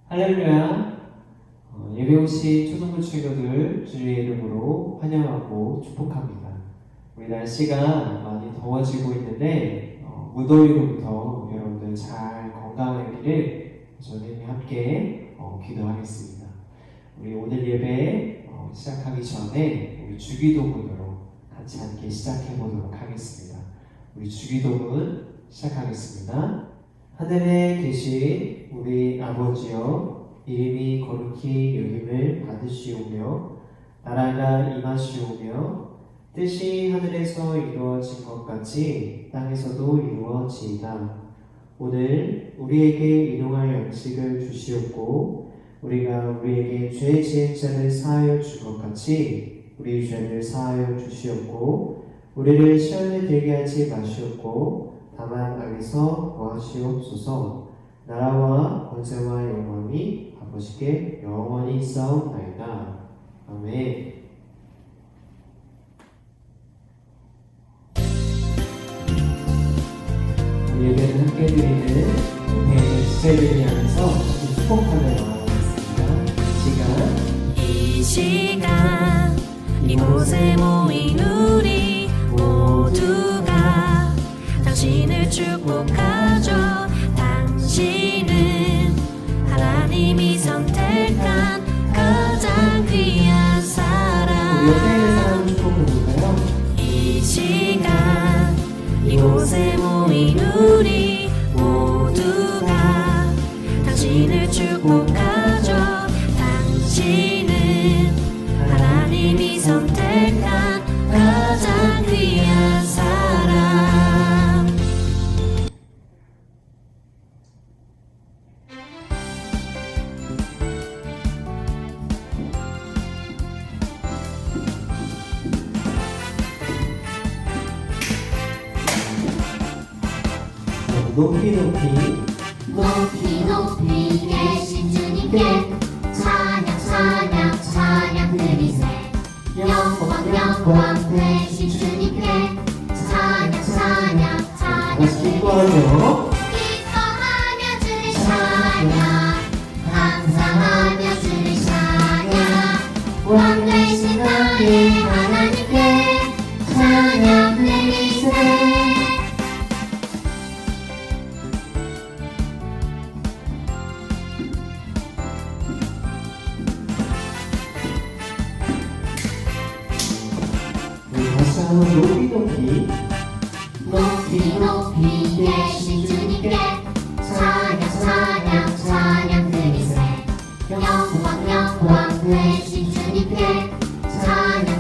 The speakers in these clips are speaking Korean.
할렐루야. 예배 오신 초등부 친구들 주의 이름으로 환영하고 축복합니다. 우리 날씨가 많이 더워지고 있는데 무더위로부터 여러분들 잘 건강하기를 저는 함께 기도하겠습니다. 우리 오늘 예배 시작하기 전에 우리 주기도문으로 같이 함께 시작해 보도록 하겠습니다. 우리 주기도문 시작하겠습니다. 하늘에 계신 우리 아버지여, 이름이 거룩히 여김을 받으시오며 나라가 임하시오며 뜻이 하늘에서 이루어진 것 같이 땅에서도 이루어지이다. 오늘 우리에게 일용할 양식을 주시옵고 우리가 우리에게 죄 지은 자를 사하여 줄 것 같이 우리 죄를 사하여 주시옵고 우리를 시험에 들게 하지 마시옵고 다만 악에서 구하시옵소서. 나라와 권세와 영광이 아버지께 영원히 있사옵나이다. 아멘. 예배는 함께 드리는 주제를 향해서 축복하며 나가겠습니다. 이 시간 이곳에 모인 우리 모두가 당신을 축복하죠. 당신은 하나님이 선택한 가장 귀한 사람. 이 시간 이곳에 모인 우리 모두가 당신을 축복하죠. 당신은 하나님이 선택한 가장 귀한 사람. 높이 계신 주님께 찬양 드리세. 영광 되신 주님께 찬양 기뻐하며 주를 찬양, 감사하며 주를 찬양. 왕 되신 나의 하나님께 찬양 드리세. 높이 계신 주님께 찬양 드리세. 영광 되신 주님께 찬양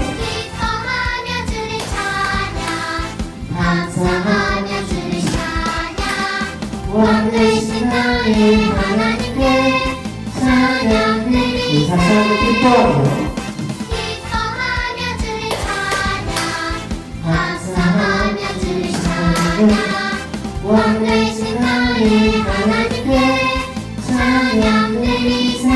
기뻐하며 주를 찬양, 감사하며 주를 찬양. 왕 되신 나의 하나님께 찬양 드리세. 다시 한번 기뻐하며 감사하며 주를 찬양. 왕 되신 나의 하나님께 찬양 드리세.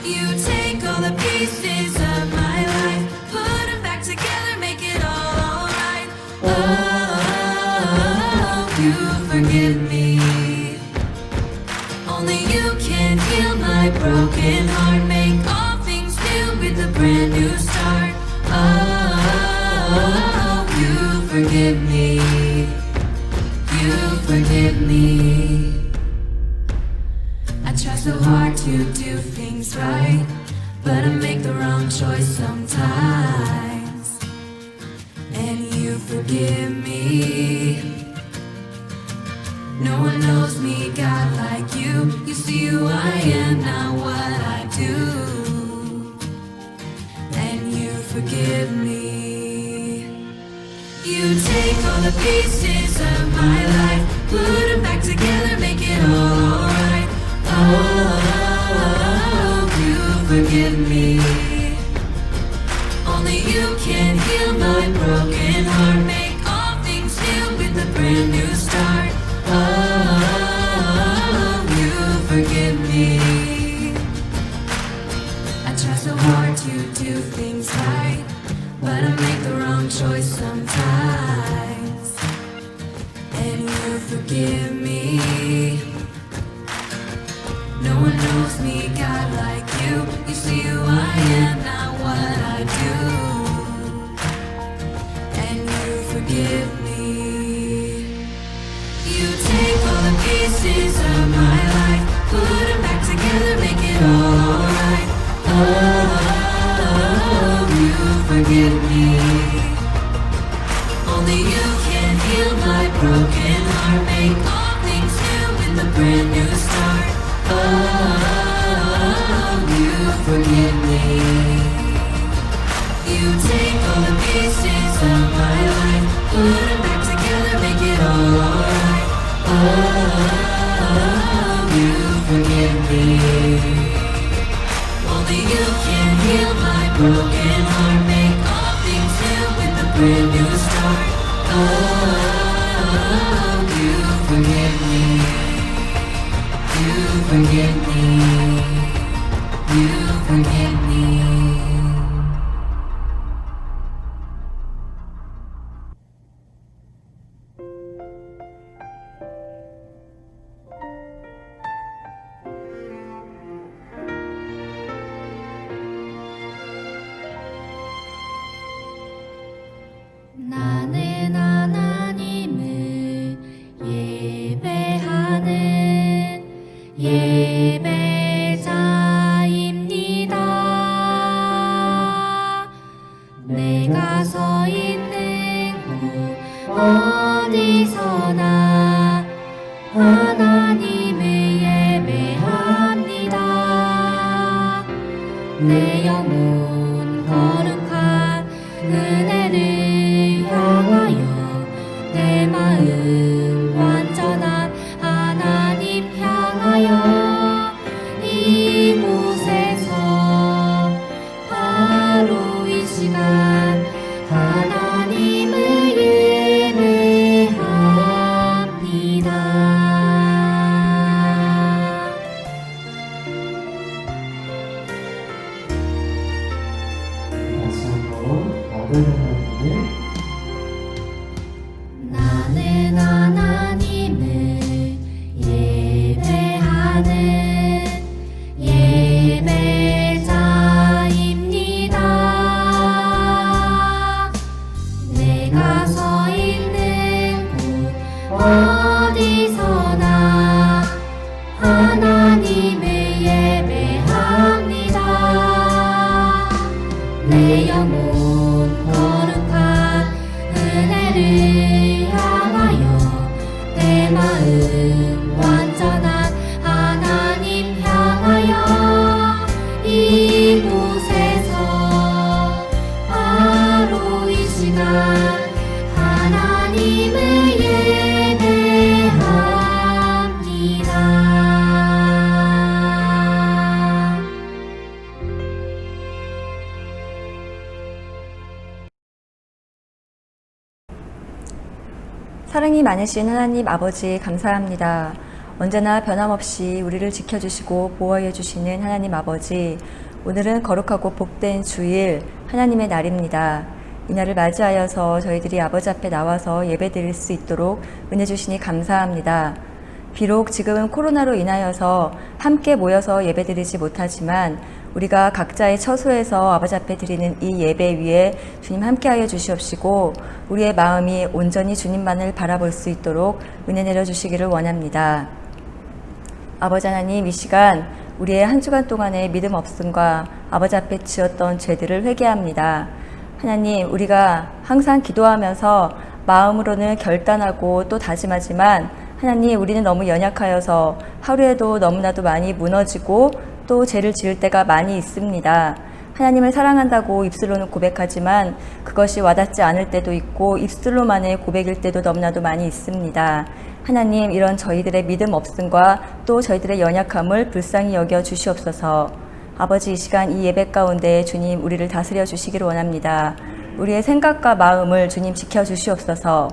You take all the pieces of my life, put them back together, make it all alright. Oh, you forgive me. Only you can heal my broken heart, make all things new with a brand new start. Oh, you forgive me. You forgive me. I try so hard to do things right, but I make the wrong choice sometimes. And you forgive me. No one knows me, God, like you. You see who I am, not what I do. And you forgive me. You take all the pieces of my life, put them back together, make it all alright. Oh, you forgive me. Only you can heal my broken heart, make all things brand new start. Oh, you forgive me. I try so hard to do things right, but I make the wrong choice sometimes. And you forgive me. No one knows me, God, like you. You see who I am, not what I do. And you forgive me. You take all the pieces of my life, put them back together, make it all alright. Oh, you forgive me. Only you can heal my broken heart, make all things new with a brand new start. Oh, you forgive me. You take all the pieces of my life, put them back together, make it all alright. Oh, you forgive me. Only you can heal my broken heart, make all things new with a brand new start. Oh, you forgive me. You forgive me. You forgive me. 나는 하나님을 예배하는 예배자입니다. 내가 서 있는 곳 어디서나 하나님을 예배합니다. 내 영혼 거룩한 은혜를 향하여 내 마음 완전한 하나님 향하여 이곳에서 바로 이 시간 하나님을 예배합니다. 다시 한번 아들 하나님을 나는 하나님을 예배하는 예배자입니다. 내가 서 있는 곳 어디서나 하나님을 예배합니다. 내 영혼 거룩한 은혜를 향하여 내 마음 완전한 하나님 향하여 이곳에서 바로 이 시간 하나님을 예배합니다. 사랑이 많으신 하나님 아버지 감사합니다. 언제나 변함없이 우리를 지켜주시고 보호해 주시는 하나님 아버지, 오늘은 거룩하고 복된 주일 하나님의 날입니다. 이 날을 맞이하여서 저희들이 아버지 앞에 나와서 예배드릴 수 있도록 은혜 주시니 감사합니다. 비록 지금은 코로나로 인하여서 함께 모여서 예배드리지 못하지만 우리가 각자의 처소에서 아버지 앞에 드리는 이 예배 위에 주님 함께하여 주시옵시고 우리의 마음이 온전히 주님만을 바라볼 수 있도록 은혜 내려주시기를 원합니다. 아버지 하나님, 이 시간 우리의 한 주간 동안의 믿음 없음과 아버지 앞에 지었던 죄들을 회개합니다. 하나님, 우리가 항상 기도하면서 마음으로는 결단하고 또 다짐하지만 하나님, 우리는 너무 연약하여서 하루에도 너무나도 많이 무너지고 또 죄를 지을 때가 많이 있습니다. 하나님을 사랑한다고 입술로는 고백하지만 그것이 와닿지 않을 때도 있고 입술로만의 고백일 때도 너무나도 많이 있습니다. 하나님, 이런 저희들의 믿음 없음과 또 저희들의 연약함을 불쌍히 여겨 주시옵소서. 아버지, 이 시간 이 예배 가운데 주님 우리를 다스려 주시기를 원합니다. 우리의 생각과 마음을 주님 지켜 주시옵소서.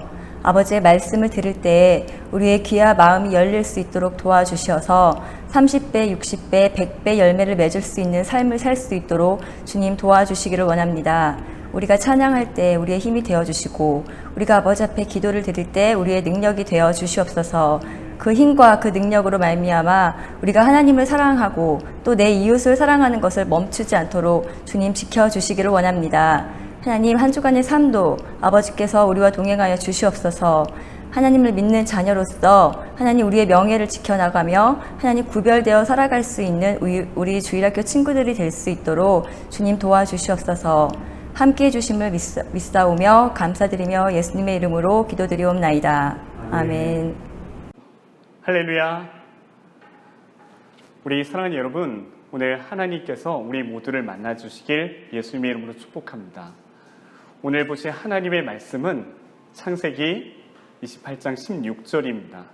아버지의 말씀을 들을 때 우리의 귀와 마음이 열릴 수 있도록 도와주셔서 30배, 60배, 100배 열매를 맺을 수 있는 삶을 살 수 있도록 주님 도와주시기를 원합니다. 우리가 찬양할 때 우리의 힘이 되어주시고 우리가 아버지 앞에 기도를 드릴 때 우리의 능력이 되어 주시옵소서. 그 힘과 그 능력으로 말미암아 우리가 하나님을 사랑하고 또 내 이웃을 사랑하는 것을 멈추지 않도록 주님 지켜주시기를 원합니다. 하나님, 한 주간의 삶도 아버지께서 우리와 동행하여 주시옵소서. 하나님을 믿는 자녀로서 하나님 우리의 명예를 지켜나가며 하나님 구별되어 살아갈 수 있는 우리 주일학교 친구들이 될 수 있도록 주님 도와주시옵소서. 함께해 주심을 믿사오며 감사드리며 예수님의 이름으로 기도드리옵나이다. 아멘. 할렐루야. 우리 사랑하는 여러분, 오늘 하나님께서 우리 모두를 만나주시길 예수님의 이름으로 축복합니다. 오늘 보실 하나님의 말씀은 창세기 28장 16절입니다.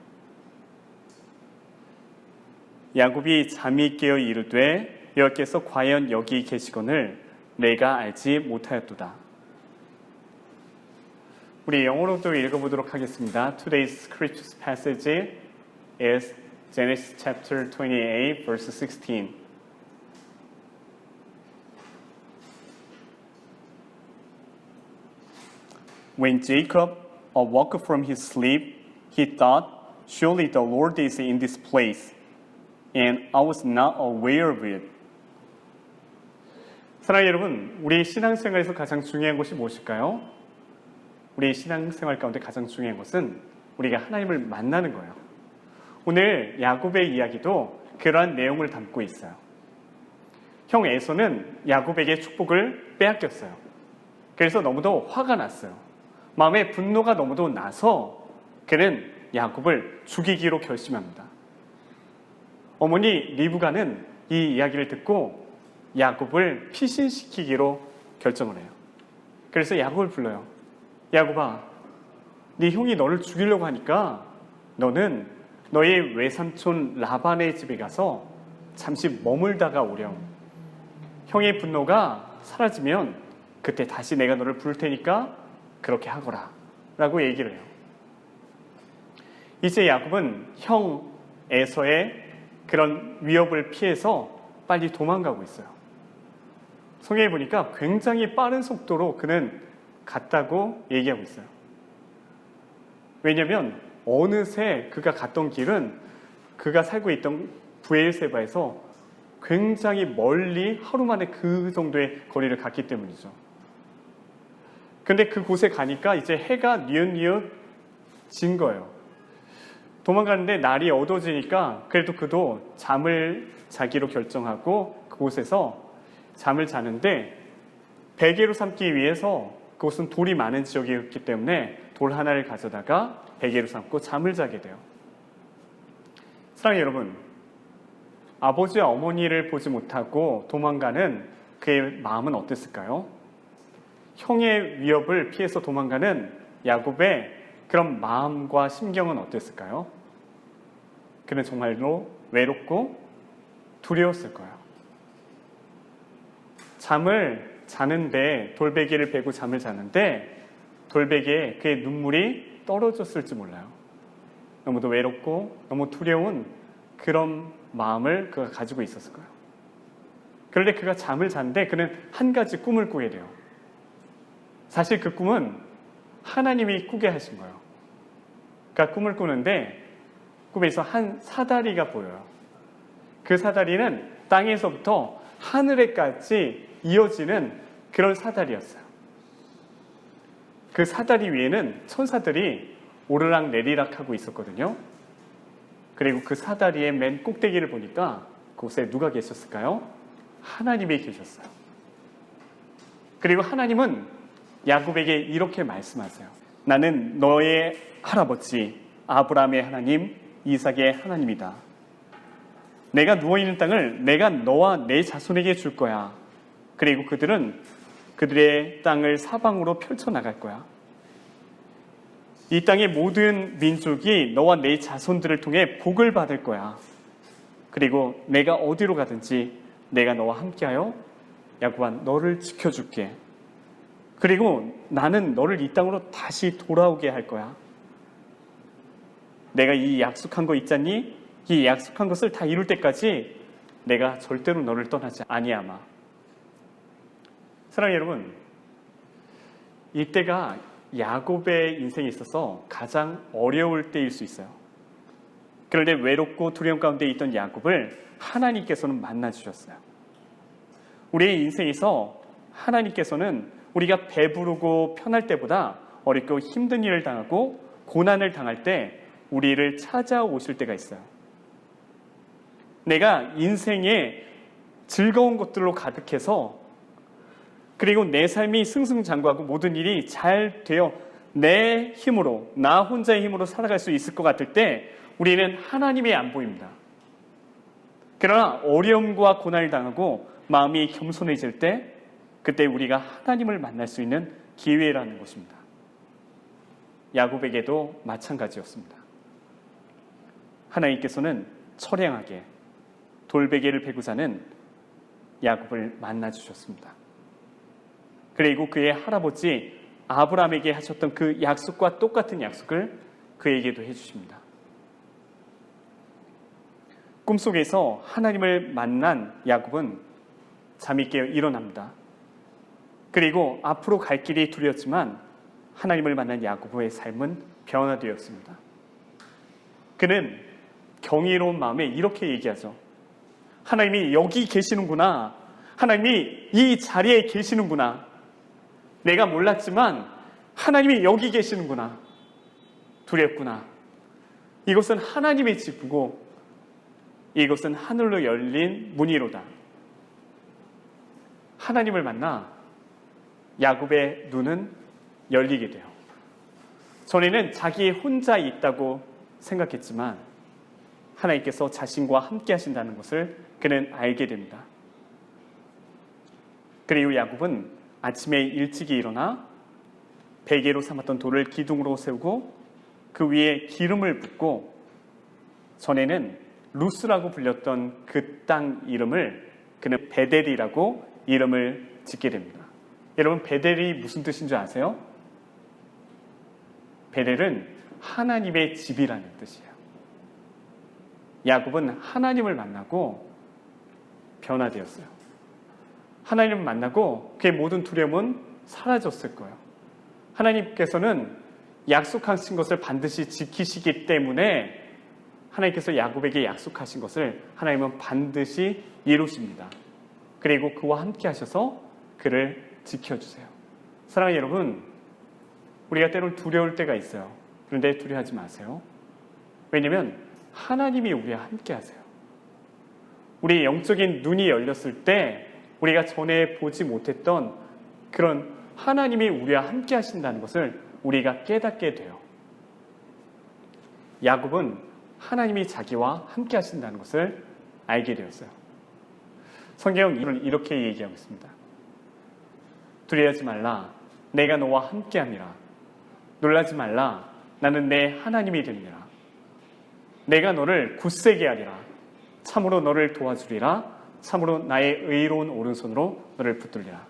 야곱이 잠이 깨어 이르되 여호와께서 과연 여기 계시거늘 내가 알지 못하였도다. 우리 영어로도 읽어보도록 하겠습니다. Today's scripture passage is Genesis chapter 28, verse 16. When Jacob awoke from his sleep, he thought, surely the Lord is in this place, and I was not aware of it. 사랑하는 여러분, 우리 신앙생활에서 가장 중요한 것이 무엇일까요? 우리 신앙생활 가운데 가장 중요한 것은 우리가 하나님을 만나는 거예요. 오늘 야곱의 이야기도 그러한 내용을 담고 있어요. 형 에서는 야곱에게 축복을 빼앗겼어요. 그래서 너무도 화가 났어요. 마음에 분노가 너무도 나서 그는 야곱을 죽이기로 결심합니다. 어머니 리브가는 이 이야기를 듣고 야곱을 피신시키기로 결정을 해요. 그래서 야곱을 불러요. 야곱아, 네 형이 너를 죽이려고 하니까 너는 너의 외삼촌 라반의 집에 가서 잠시 머물다가 오렴. 형의 분노가 사라지면 그때 다시 내가 너를 부를 테니까 그렇게 하거라 라고 얘기를 해요. 이제 야곱은 형 에서의 그런 위협을 피해서 빨리 도망가고 있어요. 성경에 보니까 굉장히 빠른 속도로 그는 갔다고 얘기하고 있어요. 왜냐하면 어느새 그가 갔던 길은 그가 살고 있던 브엘세바에서 굉장히 멀리 하루 만에 그 정도의 거리를 갔기 때문이죠. 근데 그곳에 가니까 이제 해가 뉘엿뉘엿 진 거예요. 도망가는데 날이 어두워지니까 그래도 그도 잠을 자기로 결정하고 그곳에서 잠을 자는데 베개로 삼기 위해서 그곳은 돌이 많은 지역이었기 때문에 돌 하나를 가져다가 베개로 삼고 잠을 자게 돼요. 사랑하는 여러분, 아버지와 어머니를 보지 못하고 도망가는 그의 마음은 어땠을까요? 형의 위협을 피해서 도망가는 야곱의 그런 마음과 심경은 어땠을까요? 그는 정말로 외롭고 두려웠을 거예요. 잠을 자는데 돌베개를 베고 잠을 자는데 돌베개에 그의 눈물이 떨어졌을지 몰라요. 너무도 외롭고 너무 두려운 그런 마음을 그가 가지고 있었을 거예요. 그런데 그가 잠을 잤는데 그는 한 가지 꿈을 꾸게 돼요. 사실 그 꿈은 하나님이 꾸게 하신 거예요. 그가 꿈을 꾸는데 꿈에서 한 사다리가 보여요. 그 사다리는 땅에서부터 하늘에까지 이어지는 그런 사다리였어요. 그 사다리 위에는 천사들이 오르락 내리락 하고 있었거든요. 그리고 그 사다리의 맨 꼭대기를 보니까 그곳에 누가 계셨을까요? 하나님이 계셨어요. 그리고 하나님은 야곱에게 이렇게 말씀하세요. 나는 너의 할아버지 아브라함의 하나님, 이삭의 하나님이다. 내가 누워있는 땅을 내가 너와 내 자손에게 줄 거야. 그리고 그들은 그들의 땅을 사방으로 펼쳐나갈 거야. 이 땅의 모든 민족이 너와 내 자손들을 통해 복을 받을 거야. 그리고 내가 어디로 가든지 내가 너와 함께하여 야곱아 너를 지켜줄게. 그리고 나는 너를 이 땅으로 다시 돌아오게 할 거야. 내가 이 약속한 거 있잖니? 이 약속한 것을 다 이룰 때까지 내가 절대로 너를 떠나지 아니하마. 사랑하는 여러분, 이때가 야곱의 인생에 있어서 가장 어려울 때일 수 있어요. 그런데 외롭고 두려움 가운데 있던 야곱을 하나님께서는 만나주셨어요. 우리의 인생에서 하나님께서는 우리가 배부르고 편할 때보다 어렵고 힘든 일을 당하고 고난을 당할 때 우리를 찾아오실 때가 있어요. 내가 인생에 즐거운 것들로 가득해서 그리고 내 삶이 승승장구하고 모든 일이 잘 되어 내 힘으로, 나 혼자의 힘으로 살아갈 수 있을 것 같을 때 우리는 하나님이 안 보입니다. 그러나 어려움과 고난을 당하고 마음이 겸손해질 때 그때 우리가 하나님을 만날 수 있는 기회라는 것입니다. 야곱에게도 마찬가지였습니다. 하나님께서는 처량하게 돌베개를 베고 자는 야곱을 만나주셨습니다. 그리고 그의 할아버지 아브라함에게 하셨던 그 약속과 똑같은 약속을 그에게도 해주십니다. 꿈속에서 하나님을 만난 야곱은 잠이 깨어 일어납니다. 그리고 앞으로 갈 길이 두려웠지만 하나님을 만난 야곱의 삶은 변화되었습니다. 그는 경이로운 마음에 이렇게 얘기하죠. 하나님이 여기 계시는구나. 하나님이 이 자리에 계시는구나. 내가 몰랐지만 하나님이 여기 계시는구나. 두렵구나. 이곳은 하나님의 집이고 이곳은 하늘로 열린 문이로다. 하나님을 만나 야곱의 눈은 열리게 돼요. 전에는 자기 혼자 있다고 생각했지만 하나님께서 자신과 함께 하신다는 것을 그는 알게 됩니다. 그리고 야곱은 아침에 일찍이 일어나 베개로 삼았던 돌을 기둥으로 세우고 그 위에 기름을 붓고 전에는 루스라고 불렸던 그 땅 이름을 그는 베델이라고 이름을 짓게 됩니다. 여러분, 베델이 무슨 뜻인 줄 아세요? 베델은 하나님의 집이라는 뜻이에요. 야곱은 하나님을 만나고 변화되었어요. 하나님을 만나고 그의 모든 두려움은 사라졌을 거예요. 하나님께서는 약속하신 것을 반드시 지키시기 때문에 하나님께서 야곱에게 약속하신 것을 하나님은 반드시 이루십니다. 그리고 그와 함께 하셔서 그를 지켜주세요. 사랑하는 여러분, 우리가 때론 두려울 때가 있어요. 그런데 두려워하지 마세요. 왜냐하면 하나님이 우리와 함께 하세요. 우리의 영적인 눈이 열렸을 때 우리가 전에 보지 못했던 그런 하나님이 우리와 함께 하신다는 것을 우리가 깨닫게 돼요. 야곱은 하나님이 자기와 함께 하신다는 것을 알게 되었어요. 성경은 이렇게 얘기하고 있습니다. 두려워하지 말라. 내가 너와 함께함이라. 놀라지 말라. 나는 내 하나님이 됨이라. 내가 너를 굳세게 하리라. 참으로 너를 도와주리라. 참으로 나의 의로운 오른손으로 너를 붙들리라.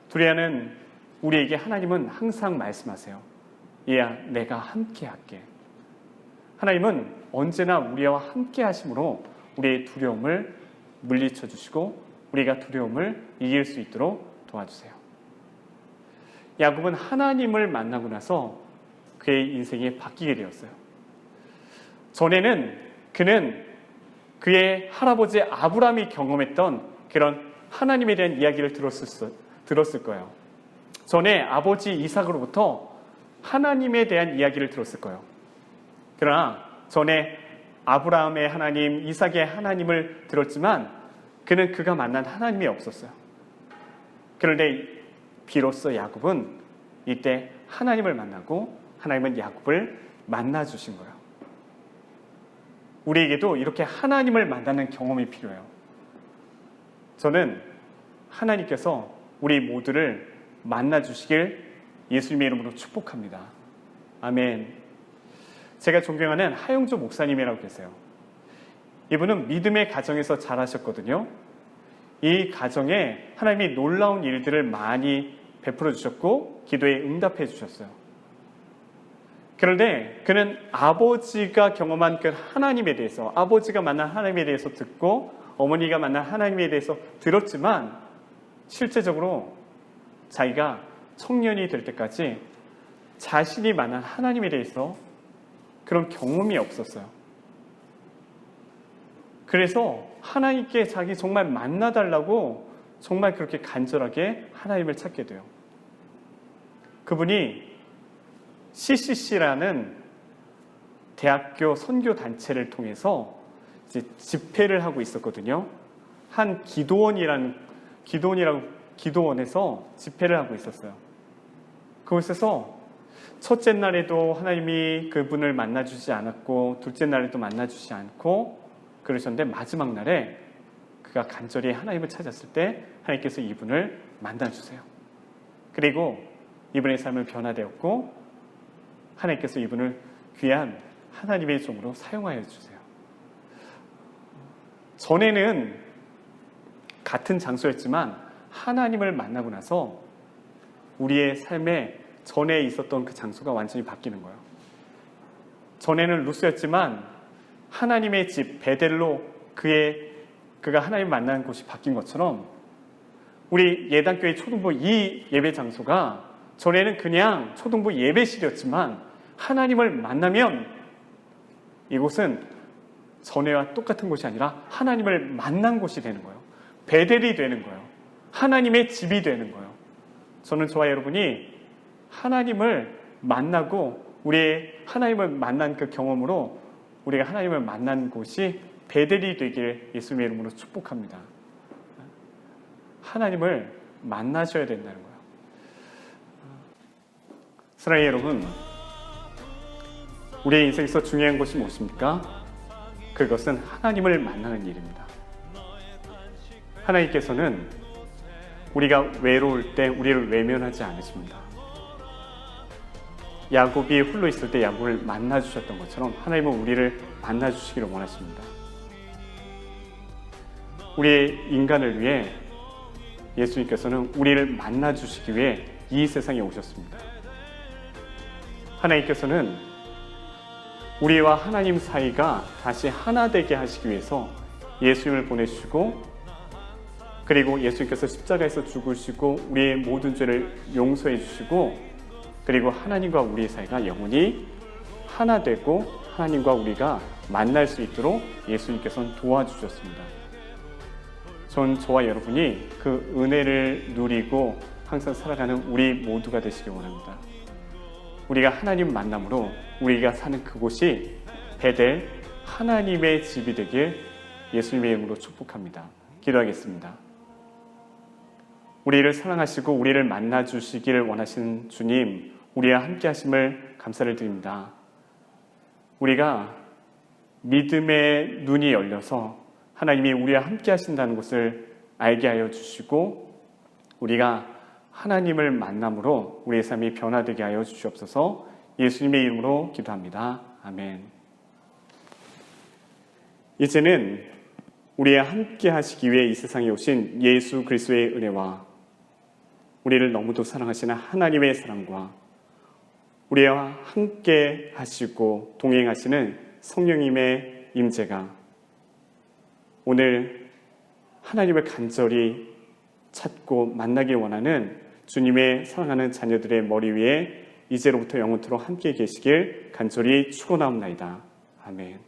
두려워하는 우리에게 하나님은 항상 말씀하세요. 얘야, 내가 함께할게. 하나님은 언제나 우리와 함께 하심으로 우리의 두려움을 물리쳐 주시고 우리가 두려움을 이길 수 있도록 도와주세요. 야곱은 하나님을 만나고 나서 그의 인생이 바뀌게 되었어요. 전에는 그는 그의 할아버지 아브라함이 경험했던 그런 하나님에 대한 이야기를 들었을 거예요. 전에 아버지 이삭으로부터 하나님에 대한 이야기를 들었을 거예요. 그러나 전에 아브라함의 하나님, 이삭의 하나님을 들었지만 그는 그가 만난 하나님이 없었어요. 그런데 비로소 야곱은 이때 하나님을 만나고 하나님은 야곱을 만나주신 거예요. 우리에게도 이렇게 하나님을 만나는 경험이 필요해요. 저는 하나님께서 우리 모두를 만나주시길 예수님의 이름으로 축복합니다. 아멘. 제가 존경하는 하용조 목사님이라고 계세요. 이분은 믿음의 가정에서 자라셨거든요. 이 가정에 하나님이 놀라운 일들을 많이 베풀어 주셨고 기도에 응답해 주셨어요. 그런데 그는 아버지가 경험한 그 하나님에 대해서, 아버지가 만난 하나님에 대해서 듣고 어머니가 만난 하나님에 대해서 들었지만 실제적으로 자기가 청년이 될 때까지 자신이 만난 하나님에 대해서 그런 경험이 없었어요. 그래서 하나님께 자기 정말 만나달라고 정말 그렇게 간절하게 하나님을 찾게 돼요. 그분이 CCC라는 대학교 선교 단체를 통해서 이제 집회를 하고 있었거든요. 한 기도원에서 집회를 하고 있었어요. 그곳에서 첫째 날에도 하나님이 그분을 만나주지 않았고 둘째 날에도 만나주지 않고 그러셨는데 마지막 날에 그가 간절히 하나님을 찾았을 때 하나님께서 이분을 만나주세요. 그리고 이분의 삶을 변화되었고 하나님께서 이분을 귀한 하나님의 종으로 사용하여 주세요. 전에는 같은 장소였지만 하나님을 만나고 나서 우리의 삶에 전에 있었던 그 장소가 완전히 바뀌는 거예요. 전에는 루스였지만 하나님의 집 베델로 그가 하나님을 만나는 곳이 바뀐 것처럼 우리 예단교회 초등부 이 예배 장소가 전에는 그냥 초등부 예배실이었지만 하나님을 만나면 이곳은 전에와 똑같은 곳이 아니라 하나님을 만난 곳이 되는 거예요. 베델이 되는 거예요. 하나님의 집이 되는 거예요. 저는 저와 여러분이 하나님을 만나고 우리의 하나님을 만난 그 경험으로 우리가 하나님을 만난 곳이 베델이 되길 예수님의 이름으로 축복합니다. 하나님을 만나셔야 된다는 거예요. 사랑하는 여러분, 우리의 인생에서 중요한 것이 무엇입니까? 그것은 하나님을 만나는 일입니다. 하나님께서는 우리가 외로울 때 우리를 외면하지 않으십니다. 야곱이 홀로 있을 때 야곱을 만나주셨던 것처럼 하나님은 우리를 만나주시기를 원하십니다. 우리의 인간을 위해 예수님께서는 우리를 만나주시기 위해 이 세상에 오셨습니다. 하나님께서는 우리와 하나님 사이가 다시 하나 되게 하시기 위해서 예수님을 보내주시고 그리고 예수님께서 십자가에서 죽으시고 우리의 모든 죄를 용서해 주시고 그리고 하나님과 우리의 사이가 영원히 하나 되고 하나님과 우리가 만날 수 있도록 예수님께서는 도와주셨습니다. 전 저와 여러분이 그 은혜를 누리고 항상 살아가는 우리 모두가 되시길 원합니다. 우리가 하나님 만남으로 우리가 사는 그곳이 베델 하나님의 집이 되길 예수님의 이름으로 축복합니다. 기도하겠습니다. 우리를 사랑하시고 우리를 만나주시기를 원하시는 주님, 우리와 함께 하심을 감사를 드립니다. 우리가 믿음의 눈이 열려서 하나님이 우리와 함께 하신다는 것을 알게 하여 주시고 우리가 하나님을 만남으로 우리의 삶이 변화되게 하여 주시옵소서. 예수님의 이름으로 기도합니다. 아멘. 이제는 우리와 함께 하시기 위해 이 세상에 오신 예수 그리스도의 은혜와 우리를 너무도 사랑하시는 하나님의 사랑과 우리와 함께 하시고 동행하시는 성령님의 임재가 오늘 하나님을 간절히 찾고 만나길 원하는 주님의 사랑하는 자녀들의 머리 위에 이제로부터 영원토록 함께 계시길 간절히 축원하옵나이다. 아멘.